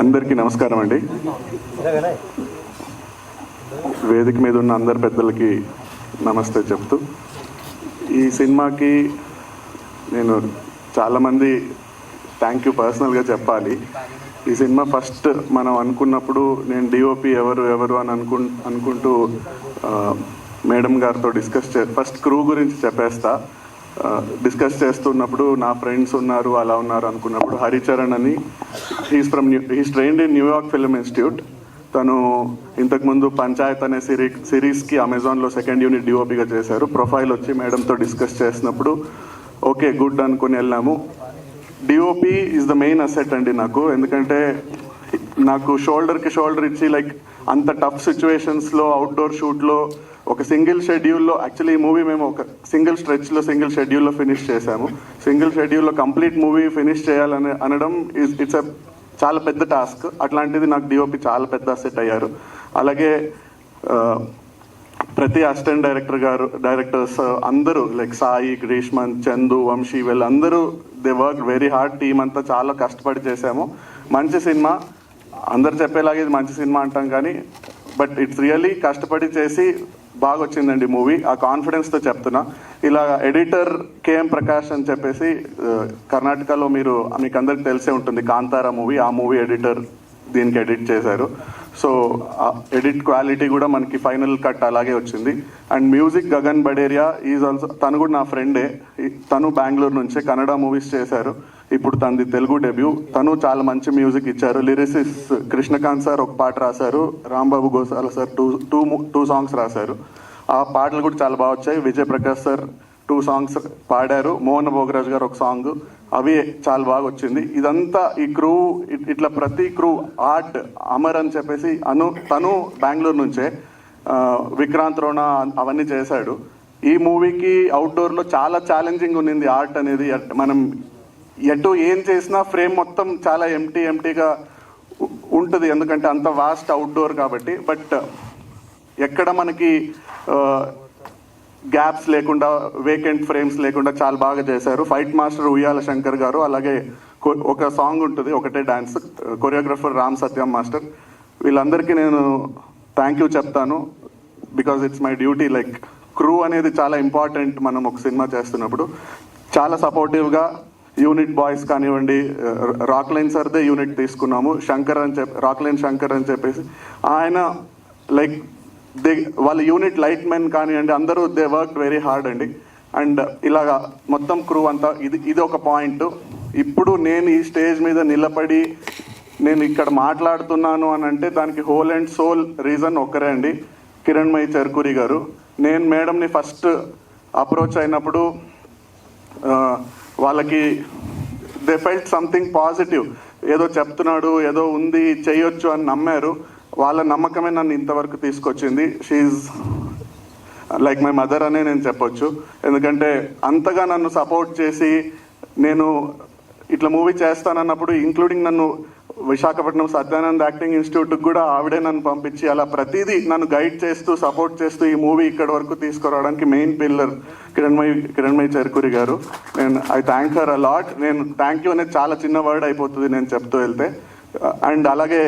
అందరికీ నమస్కారం అండి. వేదిక మీద ఉన్న అందరి పెద్దలకి నమస్తే చెప్తూ, ఈ సినిమాకి నేను చాలామంది థ్యాంక్ యూ పర్సనల్గా చెప్పాలి. ఈ సినిమా ఫస్ట్ మనం అనుకున్నప్పుడు నేను డిఓపి ఎవరు అని అనుకుంటూ మేడం గారితో ఫస్ట్ క్రూ గురించి చెప్పేస్తా. డిస్కస్ చేస్తున్నప్పుడు నా ఫ్రెండ్స్ ఉన్నారు, అలా ఉన్నారు అనుకున్నప్పుడు హరిచరణ్ అని, he's trained in New York film institute. తను ఇంతకుముందు పంచాయత్ అనే సిరీస్కి అమెజాన్లో సెకండ్ యూనిట్ డిఓపిగా చేశారు. ప్రొఫైల్ వచ్చి మేడంతో డిస్కస్ చేసినప్పుడు ఓకే గుడ్ అనుకుని వెళ్ళాము. DOP is the main asset అండి నాకు, ఎందుకంటే నాకు షోల్డర్కి షోల్డర్ ఇచ్చి లైక్ అంత టఫ్ సిచ్యువేషన్స్లో అవుట్డోర్ షూట్లో ఒక సింగిల్ షెడ్యూల్లో, యాక్చువల్లీ ఈ మూవీ మేము ఒక సింగిల్ స్ట్రెచ్లో సింగిల్ షెడ్యూల్లో ఫినిష్ చేశాము. సింగిల్ షెడ్యూల్లో కంప్లీట్ మూవీ ఫినిష్ చేయాలని అనడం ఇట్స్ చాలా పెద్ద టాస్క్. అట్లాంటిది నాకు డిఓపి చాలా పెద్ద అసెట్ అయ్యారు. అలాగే ప్రతి అసిస్టెంట్ డైరెక్టర్స్ అందరూ లైక్ సాయి, గ్రీష్మన్, చందు, వంశీ, వీళ్ళందరూ they work very hard. Team అంతా చాలా కష్టపడి చేశాము. మంచి సినిమా, అందరు చెప్పేలాగే ఇది మంచి సినిమా అంటాం కానీ బట్ ఇట్స్ రియల్లీ కష్టపడి చేసి బాగా వచ్చిందండి మూవీ. ఆ కాన్ఫిడెన్స్తో చెప్తున్నా. ఇలా ఎడిటర్ కేఎం ప్రకాష్ అని చెప్పేసి కర్ణాటకలో మీకు అందరికి తెలిసే ఉంటుంది, కాంతారా మూవీ, ఆ మూవీ ఎడిటర్ దీనికి ఎడిట్ చేశారు. సో ఎడిట్ క్వాలిటీ కూడా మనకి ఫైనల్ కట్ అలాగే వచ్చింది. And music Gagan Baderia is also, తను కూడా నా ఫ్రెండే. తను బెంగళూరు నుంచే కన్నడ మూవీస్ చేశారు. ఇప్పుడు తనది తెలుగు డెబ్యూ. తను చాలా మంచి మ్యూజిక్ ఇచ్చారు. లిరిసిస్ట్ కృష్ణకాంత్ సార్ ఒక పాట రాశారు, Rambabu Gosala sir two songs రాశారు. ఆ పాటలు కూడా చాలా బాగా వచ్చాయి. విజయ్ ప్రకాష్ సార్ 2 సాంగ్స్ పాడారు. మోహన్ భోగరాజ్ గారు ఒక సాంగ్, అవి చాలా బాగా వచ్చింది. ఇదంతా ఈ క్రూ, ఇట్లా ప్రతి క్రూ, ఆర్ట్ అమర్ అని చెప్పేసి తను బెంగళూరు నుంచే, విక్రాంత్ రోణ అవన్నీ చేశాడు. ఈ మూవీకి అవుట్డోర్లో చాలా ఛాలెంజింగ్ ఉన్నింది ఆర్ట్ అనేది. మనం ఎటు ఏం చేసినా ఫ్రేమ్ మొత్తం చాలా ఎంటీగా ఉంటుంది, ఎందుకంటే అంత వాస్ట్ అవుట్డోర్ కాబట్టి. బట్ ఎక్కడ మనకి గ్యాప్స్ లేకుండా, వేకెంట్ ఫ్రేమ్స్ లేకుండా చాలా బాగా చేశారు. ఫైట్ మాస్టర్ ఉయ్యాల శంకర్ గారు, అలాగే ఒక సాంగ్ ఉంటుంది, ఒకటే డాన్స్, కొరియోగ్రఫర్ రామ్ సత్యం మాస్టర్. వీళ్ళందరికీ నేను థ్యాంక్ యూ చెప్తాను, because it's my duty. Like crew అనేది చాలా ఇంపార్టెంట్ మనం ఒక సినిమా చేస్తున్నప్పుడు. చాలా సపోర్టివ్గా యూనిట్ బాయ్స్ కానివ్వండి, రాక్లైన్ సర్దే యూనిట్ తీసుకున్నాము. రాక్లైన్ శంకర్ అని చెప్పేసి ఆయన లైక్ వాళ్ళ యూనిట్ లైట్ మెన్ కానివ్వండి, అందరూ దే వర్క్ వెరీ హార్డ్ అండి. అండ్ ఇలాగా మొత్తం క్రూ అంతా, ఇది ఒక పాయింట్. ఇప్పుడు నేను ఈ స్టేజ్ మీద నిలబడి నేను ఇక్కడ మాట్లాడుతున్నాను అని అంటే దానికి హోల్ అండ్ సోల్ రీజన్ ఒక్కరే అండి, కిరణ్మయి చెర్కూరి గారు. నేను మేడంని ఫస్ట్ అప్రోచ్ అయినప్పుడు వాళ్ళకి దే ఫెల్ట్ సంథింగ్ పాజిటివ్, ఏదో చెప్తున్నాడు, ఏదో ఉంది, చేయొచ్చు అని నమ్మారు. వాళ్ళ నమ్మకమే నన్ను ఇంతవరకు తీసుకొచ్చింది. షీఈ్ లైక్ మై మదర్ అనే నేను చెప్పొచ్చు. ఎందుకంటే అంతగా నన్ను సపోర్ట్ చేసి, నేను ఇట్లా మూవీ చేస్తానన్నప్పుడు ఇంక్లూడింగ్ నన్ను విశాఖపట్నం సత్యానంద్ యాక్టింగ్ ఇన్స్టిట్యూట్కి కూడా ఆవిడే నన్ను పంపించి అలా ప్రతిదీ నన్ను గైడ్ చేస్తూ, సపోర్ట్ చేస్తూ ఈ మూవీ ఇక్కడ వరకు తీసుకురావడానికి మెయిన్ పిల్లర్ కిరణ్మయి చెర్కూరి గారు. I thank her a lot. నేను థ్యాంక్ యూ అనేది చాలా చిన్న వర్డ్ అయిపోతుంది నేను చెప్తూ వెళ్తే. అండ్ అలాగే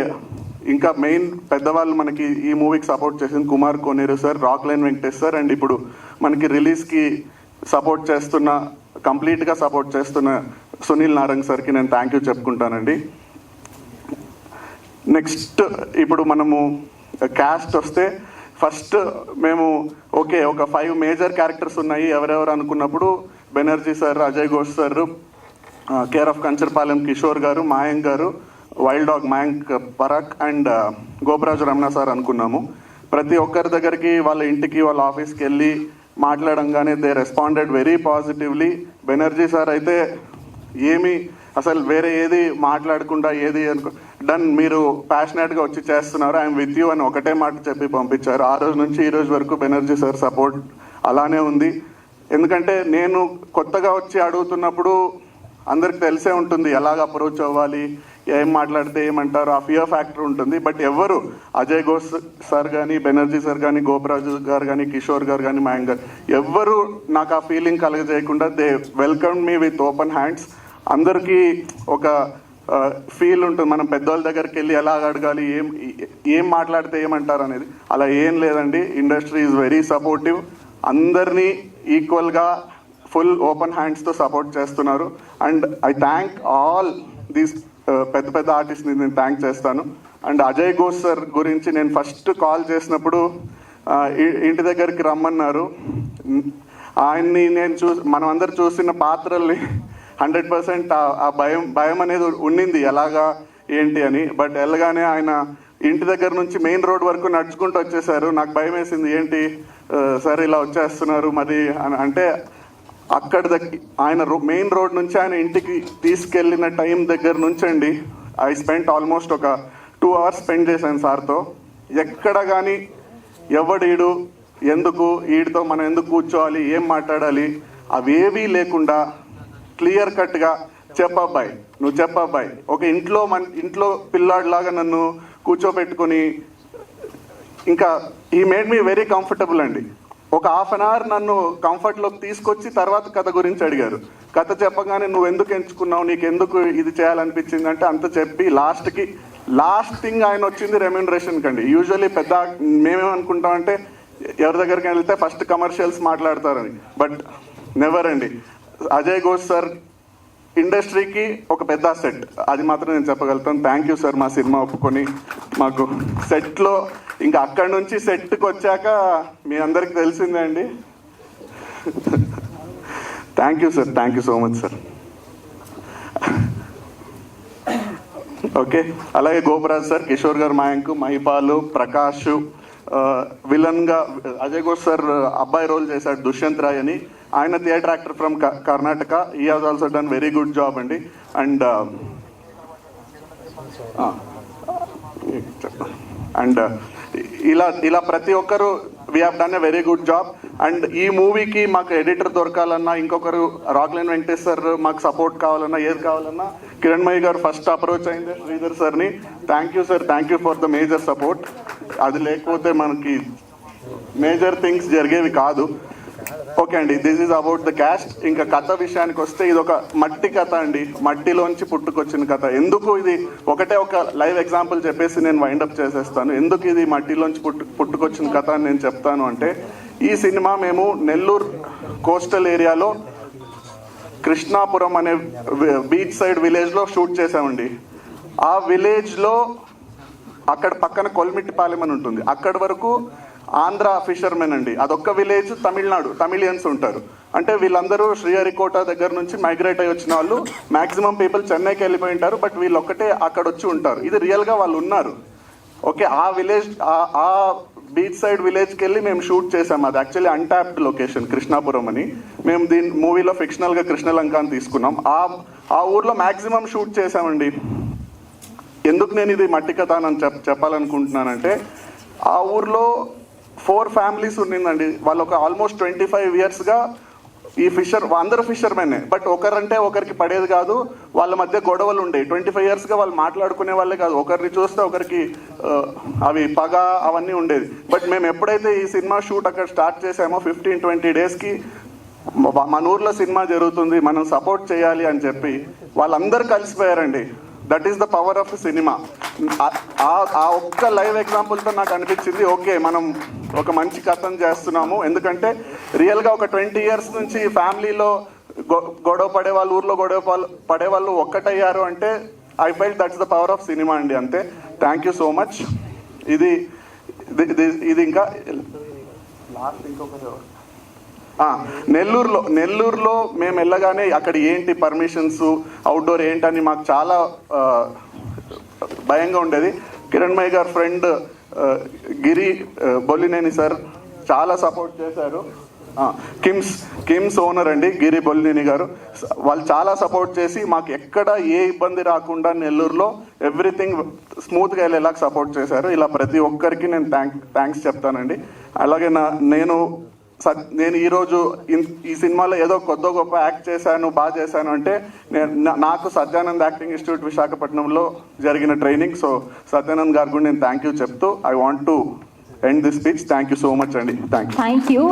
ఇంకా మెయిన్ పెద్దవాళ్ళు మనకి ఈ మూవీకి సపోర్ట్ చేసింది Kumar Koneru sir, Rockline Venkatesh sir, and ఇప్పుడు మనకి రిలీజ్కి సపోర్ట్ చేస్తున్న, కంప్లీట్గా సపోర్ట్ చేస్తున్న సునీల్ నారంగ్ సార్కి నేను థ్యాంక్ యూ చెప్పుకుంటానండి. నెక్స్ట్ ఇప్పుడు మనము క్యాస్ట్ వస్తే, ఫస్ట్ మేము ఓకే ఒక 5 మేజర్ క్యారెక్టర్స్ ఉన్నాయి ఎవరెవరు అనుకున్నప్పుడు Banerjee sir, Ajay Ghosh sir, care of Kancharapalem Kishore garu, Mayank garu, wild dog Mayank Parak, and Goparaju Ramana sir అనుకున్నాము. ప్రతి ఒక్కరి దగ్గరికి, వాళ్ళ ఇంటికి, వాళ్ళ ఆఫీస్కి వెళ్ళి మాట్లాడంగానే they responded very positively. Banerjee sir అయితే ఏమీ అసలు వేరే ఏది మాట్లాడకుండా డన్, మీరు ప్యాషనేట్గా వచ్చి చేస్తున్నారు, ఐఎమ్ విత్ యూ అని ఒకటే మాట చెప్పి పంపించారు. ఆ రోజు నుంచి ఈ రోజు వరకు బెనర్జీ సార్ సపోర్ట్ అలానే ఉంది. ఎందుకంటే నేను కొత్తగా వచ్చి అడుగుతున్నప్పుడు అందరికి తెలిసే ఉంటుంది ఎలాగ అప్రోచ్ అవ్వాలి, ఏం మాట్లాడితే ఏమంటారు, ఆ ఫియర్ ఫ్యాక్టర్ ఉంటుంది. బట్ ఎవరు, అజయ్ ఘోష్ సార్ కానీ, బెనర్జీ సార్ కానీ, గోపరాజు గారు కానీ, కిషోర్ గారు కానీ, మాయంక్ గారు, ఎవ్వరు నాకు ఆ ఫీలింగ్ కలగజేయకుండా they welcome me with open hands. అందరికీ ఒక ఫీల్ ఉంటుంది. మనం పెద్దవాళ్ళ దగ్గరికి వెళ్ళి ఎలా అడగాలి, ఏం మాట్లాడితే ఏమంటారు అనేది. అలా ఏం లేదండి. Industry is very supportive. అందరినీ ఈక్వల్గా ఫుల్ ఓపెన్ హ్యాండ్స్తో సపోర్ట్ చేస్తున్నారు. And I thank all these పెద్ద పెద్ద ఆర్టిస్ట్ని నేను థ్యాంక్ చేస్తాను. అండ్ అజయ్ ఘోష్ సార్ గురించి నేను ఫస్ట్ కాల్ చేసినప్పుడు ఇంటి దగ్గరికి రమ్మన్నారు. ఆయన్ని నేను మనం అందరు చూసిన పాత్రల్ని 100% ఆ భయం అనేది ఉండింది, ఎలాగా ఏంటి అని. బట్ వెళ్ళగానే ఆయన ఇంటి దగ్గర నుంచి మెయిన్ రోడ్ వరకు నడుచుకుంటూ వచ్చేసారు. నాకు భయం వేసింది, ఏంటి సార్ ఇలా వచ్చేస్తున్నారు మరి అంటే. ఆయన మెయిన్ రోడ్ నుంచి ఆయన ఇంటికి తీసుకెళ్ళిన టైం దగ్గర నుంచి అండి ఐ స్పెంట్ ఆల్మోస్ట్ ఒక 2 hours స్పెండ్ చేశాను సార్తో. ఎక్కడ కానీ ఎవడీడు, ఎందుకు వీడితో మనం ఎందుకు కూర్చోవాలి, ఏం మాట్లాడాలి, అవేవీ లేకుండా క్లియర్ కట్గా చెప్పబ్బాయి, నువ్వు చెప్పబ్బాయి. ఒక ఇంట్లో పిల్లాడిలాగా నన్ను కూర్చోబెట్టుకొని ఇంకా ఈ మేడ్ మీ వెరీ కంఫర్టబుల్ అండి. ఒక 1/2 hour నన్ను కంఫర్ట్లోకి తీసుకొచ్చి తర్వాత కథ గురించి అడిగారు. కథ చెప్పగానే నువ్వు ఎందుకు ఎంచుకున్నావు, నీకు ఎందుకు ఇది చేయాలనిపించింది అంటే అంత చెప్పి లాస్ట్ థింగ్ ఆయన వచ్చింది రెమ్యూనరేషన్ కండి. యూజువల్లీ పెద్ద మేమేమనుకుంటామంటే ఎవరి దగ్గరికి వెళ్తే ఫస్ట్ కమర్షియల్స్ మాట్లాడతారని, బట్ నెవర్ అండి. అజయ్ ఘోష్ సార్ ఇండస్ట్రీకి ఒక పెద్ద సెట్, అది మాత్రం నేను చెప్పగలుగుతాను. థ్యాంక్ యూ సార్ మా సినిమా ఒప్పుకొని మాకు సెట్లో. ఇంకా అక్కడి నుంచి సెట్కి వచ్చాక మీ అందరికి తెలిసిందే అండి. Thank you sir, thank you so much sir. Okay, అలాగే గోపరాజ్ సార్, కిషోర్ గారు, మయాంక్, మహిపాలు, ప్రకాష్, విలన్గా అజయ్ ఘోష్ సార్ అబ్బాయి రోల్ చేశాడు దుష్యంత్ రాయ్ అని. ఆయన theatre actor from Karnataka. He has also done very good job అండి. అండ్ ఇలా ప్రతి ఒక్కరు we have done a very good job. And ఈ మూవీకి మాకు ఎడిటర్ దొరకాలన్నా, ఇంకొకరు రాక్లైన్ వెంకటేష్ సార్ మాకు సపోర్ట్ కావాలన్నా, ఏది కావాలన్నా కిరణ్మయి గారు ఫస్ట్ అప్రోచ్ అయింది శ్రీధర్ సార్ని. Thank you sir, thank you for the major support. అది లేకపోతే మనకి మేజర్ థింగ్స్ జరిగేవి కాదు. ఓకే అండి, this is about the cast. ఇంకా కథ విషయానికి వస్తే ఇది ఒక మట్టి కథ అండి, మట్టిలోంచి పుట్టుకొచ్చిన కథ. ఎందుకు ఇది ఒక లైవ్ ఎగ్జాంపుల్ చెప్పేసి నేను వైండప్ చేసేస్తాను. ఎందుకు ఇది మట్టిలోంచి పుట్టుకొచ్చిన కథ అని నేను చెప్తాను అంటే, ఈ సినిమా మేము నెల్లూరు కోస్టల్ ఏరియాలో కృష్ణాపురం అనే బీచ్ సైడ్ విలేజ్లో షూట్ చేసామండి. ఆ విలేజ్లో అక్కడ పక్కన కొల్మిట్టిపాలెం అని ఉంటుంది, అక్కడి వరకు ఆంధ్ర ఫిషర్మెన్ అండి. అదొక్క విలేజ్, తమిళియన్స్ ఉంటారు. అంటే వీళ్ళందరూ శ్రీహరికోట దగ్గర నుంచి మైగ్రేట్ అయ్యి వచ్చిన వాళ్ళు. మ్యాక్సిమం పీపుల్ చెన్నైకి వెళ్ళిపోయి ఉంటారు, బట్ వీళ్ళు ఒక్కటే అక్కడ వచ్చి ఉంటారు. ఇది రియల్గా వాళ్ళు ఉన్నారు. ఓకే, ఆ విలేజ్, ఆ బీచ్ సైడ్ విలేజ్కి వెళ్ళి మేము షూట్ చేసాము. అది యాక్చువల్లీ అన్టాప్డ్ లొకేషన్ కృష్ణాపురం అని. మేము దీని మూవీలో ఫిక్షనల్గా కృష్ణలంక అని తీసుకున్నాం. ఆ ఊర్లో మ్యాక్సిమం షూట్ చేసామండి. ఎందుకు నేను ఇది మట్టి కథ అని చెప్పాలనుకుంటున్నానంటే, ఆ ఊర్లో 4 families ఉన్నిందండి. వాళ్ళు ఒక ఆల్మోస్ట్ 25 yearsగా ఈ అందరూ ఫిషర్మెన్. బట్ ఒకరంటే ఒకరికి పడేది కాదు, వాళ్ళ మధ్య గొడవలు ఉండేవి. 25 yearsగా వాళ్ళు మాట్లాడుకునే వాళ్ళే కాదు, ఒకరిని చూస్తే ఒకరికి అవి పగ అవన్నీ ఉండేది. బట్ మేము ఎప్పుడైతే ఈ సినిమా షూట్ అక్కడ స్టార్ట్ చేసామో 15-20 daysకి మన ఊర్లో సినిమా జరుగుతుంది, మనం సపోర్ట్ చేయాలి అని చెప్పి వాళ్ళందరూ కలిసిపోయారండి. That is the power of cinema. ఆ ఒక్క లైవ్ ఎగ్జాంపుల్తో నాకు అనిపించింది, ఓకే మనం ఒక మంచి కథను చేస్తున్నాము. ఎందుకంటే రియల్గా ఒక 20 years నుంచి ఫ్యామిలీలో గొడవ పడేవాళ్ళు, ఊర్లో గొడవ పడేవాళ్ళు ఒక్కటయ్యారు అంటే I felt that's the power of cinema అండి. అంతే. Thank you so much. ఇది ఇంకా లాస్ట్ ఇంకొకరు నెల్లూరులో మేము వెళ్ళగానే అక్కడ ఏంటి పర్మిషన్స్, అవుట్డోర్ ఏంటని మాకు చాలా భయంగా ఉండేది. కిరణ్మయి గారు ఫ్రెండ్ గిరి బొల్లినేని సార్ చాలా సపోర్ట్ చేశారు. కిమ్స్ ఓనర్ అండి గిరి బొల్లినేని గారు, వాళ్ళు చాలా సపోర్ట్ చేసి మాకు ఎక్కడ ఏ ఇబ్బంది రాకుండా నెల్లూరులో ఎవ్రీథింగ్ స్మూత్గా వెళ్ళేలాగా సపోర్ట్ చేశారు. ఇలా ప్రతి ఒక్కరికి నేను థ్యాంక్స్ చెప్తానండి. అలాగే నేను ఈరోజు ఈ సినిమాలో ఏదో కొద్ది గొప్ప యాక్ట్ చేశాను, బాగా చేశాను అంటే నాకు సత్యానంద్ యాక్టింగ్ ఇన్స్టిట్యూట్ విశాఖపట్నంలో జరిగిన ట్రైనింగ్. సో సత్యానంద్ గారు కూడా నేను థ్యాంక్ యూ చెప్తూ I want to end this speech. Thank you so much అండి. Thank you.